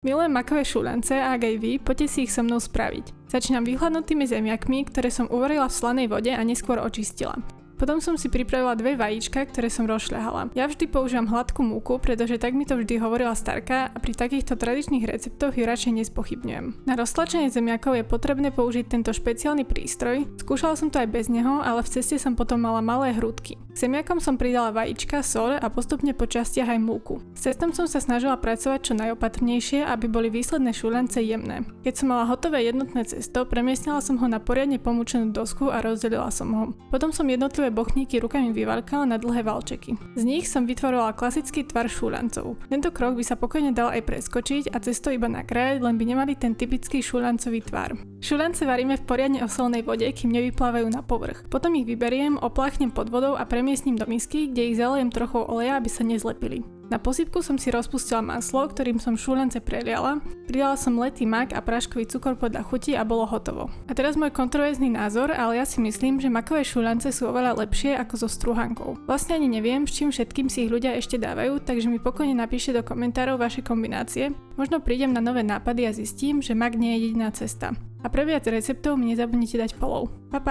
Milujem makové šúľance a ak aj vy, poďte si ich so mnou spraviť. Začínam vyhladnutými zemiakmi, ktoré som uvarila v slanej vode a neskôr očistila. Potom som si pripravila 2 vajíčka, ktoré som rozšľahala. Ja vždy používam hladkú múku, pretože tak mi to vždy hovorila starka a pri takýchto tradičných receptoch ju radšej nespochybňujem. Na roztlačenie zemiakov je potrebné použiť tento špeciálny prístroj. Skúšala som to aj bez neho, ale v ceste som potom mala malé hrúdky. K zemiakom som pridala vajíčka, soľ a postupne po častiach aj múku. S cestom som sa snažila pracovať čo najopatrnejšie, aby boli výsledné šúľance jemné. Keď som mala hotové jednotné cesto, premiestnila som ho na poriadne pomúčenú dosku a rozdelila som ho. Potom som jednotlivé bochníky rukami vyvalkala na dlhé valčeky. Z nich som vytvorila klasický tvar šúľancov. Tento krok by sa pokojne dal aj preskočiť a cesto iba nakrájať, len by nemali ten typický šúľancový tvar. Šúľance varíme v poriadne osolnej vode, kým nevyplávajú na povrch. Potom ich vyberiem, opláchnem pod vodou a premiestním do misky, kde ich zalejem trochou oleja, aby sa nezlepili. Na posypku som si rozpustila maslo, ktorým som šúľance preliala, pridala som letý mak a práškový cukor podľa chuti a bolo hotovo. A teraz môj kontroverzný názor, ale ja si myslím, že makové šúľance sú oveľa lepšie ako so strúhankou. Vlastne ani neviem, s čím všetkým si ich ľudia ešte dávajú, takže mi pokojne napíšte do komentárov vaše kombinácie. Možno prídem na nové nápady a zistím, že mak nie je jediná cesta. A pre viac receptov mi nezabudnite dať follow. Pa pa!